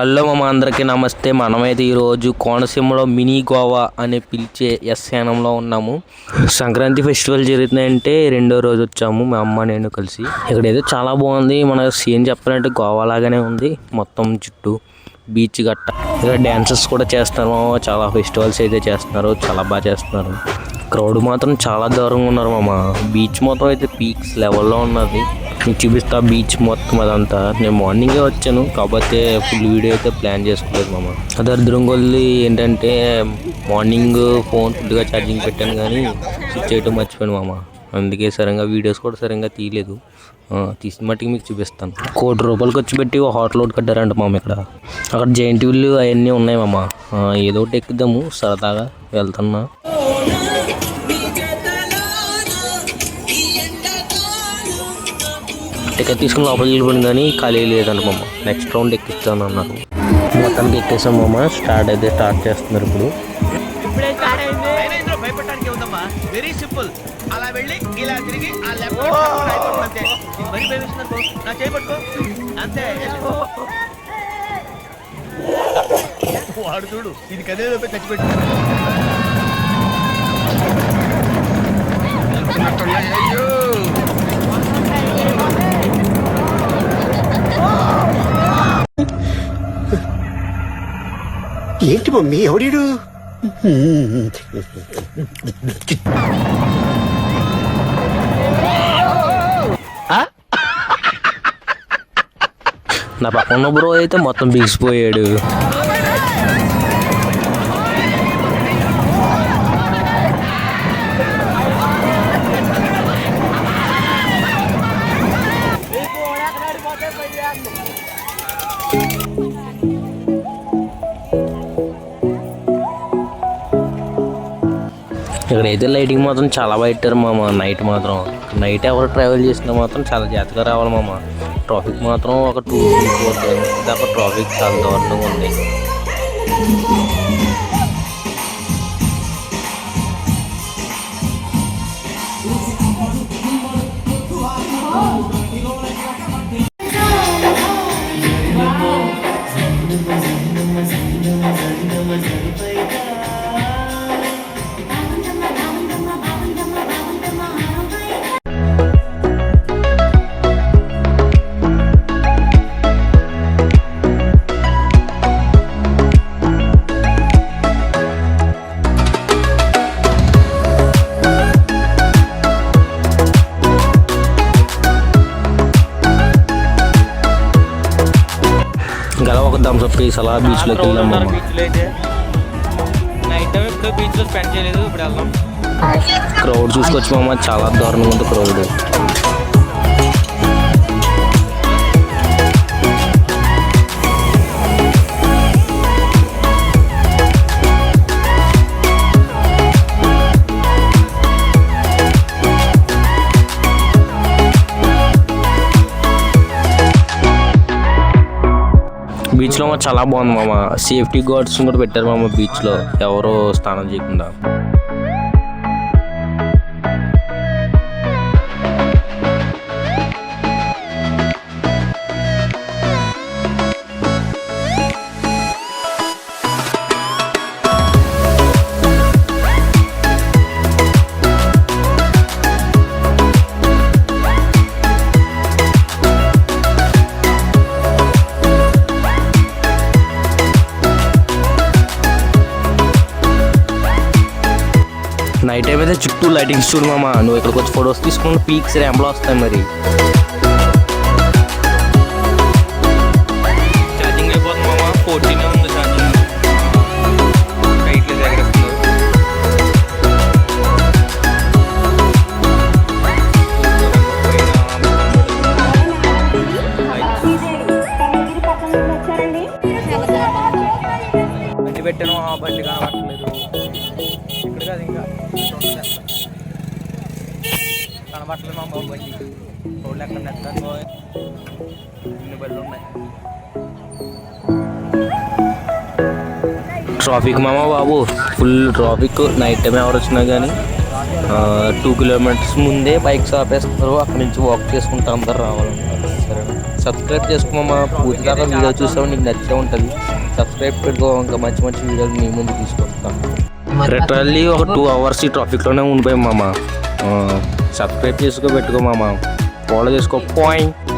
Hello మామ, అందరికీ నమస్తే. మనమైతే ఈరోజు కోనసీమలో మినీ గోవా అని పిలిచే యానంలో ఉన్నాము. సంక్రాంతి ఫెస్టివల్ జరుగుతుందంటే రెండో రోజు వచ్చాము మా అమ్మ నేను కలిసి. ఇక్కడైతే చాలా బాగుంది. మన సీన్ చెప్పాలంటే గోవా లాగానే ఉంది. మొత్తం చుట్టూ బీచ్ గట్ట, ఇక్కడ డ్యాన్సెస్ కూడా చేస్తారు. చాలా ఫెస్టివల్స్ అయితే చేస్తున్నారు, చాలా బాగా చేస్తున్నారు. క్రౌడ్ మాత్రం చాలా దూరంగా ఉన్నారు మామ. బీచ్ మొత్తం అయితే పీక్స్ లెవెల్లో ఉన్నది. మీకు చూపిస్తా బీచ్ మొత్తం అదంతా. నేను మార్నింగే వచ్చాను, కాకపోతే ఫుల్ వీడియో అయితే ప్లాన్ చేసుకోలేదు మామ. అదర్థం కొద్ది ఏంటంటే మార్నింగ్ ఫోన్ ఫుల్గా ఛార్జింగ్ పెట్టాను కానీ స్విచ్ చేయటం మర్చిపోయాను మామ. అందుకే సరిగ్గా వీడియోస్ కూడా సరిగ్గా తీయలేదు. తీసిన మట్టికి మీకు చూపిస్తాను. ₹1,00,00,000 ఖర్చు పెట్టి ఒక హోటల్ ఒకటి కట్టారంట మామ. ఇక్కడ అక్కడ జైంట్ వీళ్ళు అవన్నీ ఉన్నాయి మామ. ఏదో ఒకటి ఎక్కుదాము సరదాగా వెళ్తున్నా. టికెట్ తీసుకుని లోపలికి వెళ్ళిపోయింది కానీ ఖాళీ లేదంట మామ. నెక్స్ట్ రౌండ్ ఎక్కిస్తాను అన్నారు. మొత్తానికి ఎక్కేసాం మామ. స్టార్ట్ చేస్తున్నారు ఇప్పుడు. Very simple. అలా వెళ్ళి ఇలా తిరిగి ఆ లెఫ్ట్ అంతే. మరి భయవేస్తున్నారు, నా చేపట్టుకో అంతే. వాడు చూడు, ఇది కదే తెచ్చిపెట్టు. అయ్యో ఏంటి మమ్మీ ఎవడీడు? నా పక్కన బ్రో అయితే మొత్తం బిగిసిపోయాడు. ఇక్కడైతే లైటింగ్ మాత్రం చాలా బాగా పెట్టారు మామ. నైట్ మాత్రం నైట్ ఎవరు ట్రావెల్ చేసినా మాత్రం చాలా జాగ్రత్తగా రావాలి మామ. ట్రాఫిక్ మాత్రం ఒక 2-4 కిలోమీటర్స్ దాకా ట్రాఫిక్ చాలా దారుణంగా ఉంది. గల ఒక థమ్స్అప్ వేసి అలా బీచ్లోకి వెళ్దాం. బీచ్లో స్పెండ్ చేయలేదు, ఇప్పుడు వెళ్దాం. క్రౌడ్ చూసుకొచ్చి మామ, చాలా దారుణంగా ఉంది క్రౌడ్. బీచ్లో చాలా బాగుంది మామ. సేఫ్టీ గార్డ్స్ కూడా పెట్టారు మామ బీచ్లో, ఎవరో స్నానం చేయకుండా. నైట్ టైం అయితే చుట్టూ లైటింగ్స్ చూడు మామ. నువ్వు ఇక్కడికి వచ్చి ఫొటోస్ తీసుకున్న పీక్స్ ర్యాంప్లో వస్తాయి. మరి ఛార్జింగ్ అయిపోతుంది మామ. 14 ఉంది ఛార్జింగ్. లైట్లు ఎగరేస్తున్నారు. బండి పెట్టాను, ఆ బండి కనబట్టలేదు. ఇక్కడ కాదు, ఇంకా కనబట్టలేదు మా బాబు బండి. రోడ్లు ఎక్కడ నెత్తాను, ఇన్ని బళ్ళు ఉన్నాయి. ట్రాఫిక్ మామ బాబు, ఫుల్ ట్రాఫిక్. నైట్ టైం ఎవరు వచ్చినా కానీ 2 కిలోమీటర్స్ ముందే బైక్స్ ఆపేస్తారు. అక్కడి నుంచి వాక్ చేసుకుంటూ అందరు రావాలన్నారు. సరే సబ్స్క్రైబ్ చేసుకోమా, పూర్తి దాకా వీడియో చూసావు నీకు నచ్చే ఉంటుంది. సబ్స్క్రైబ్ పెట్టుకో, ఇంకా మంచి మంచి వీడియోలు మీ ముందు తీసుకొస్తాను. లిటరల్లీ ఒక 2 hours ఈ ట్రాఫిక్లోనే ఉండిపోయాం మామ. సబ్స్క్రైబ్ చేసుకో, పెట్టుకో మామ, ఫాలో చేసుకో. పాయింట్.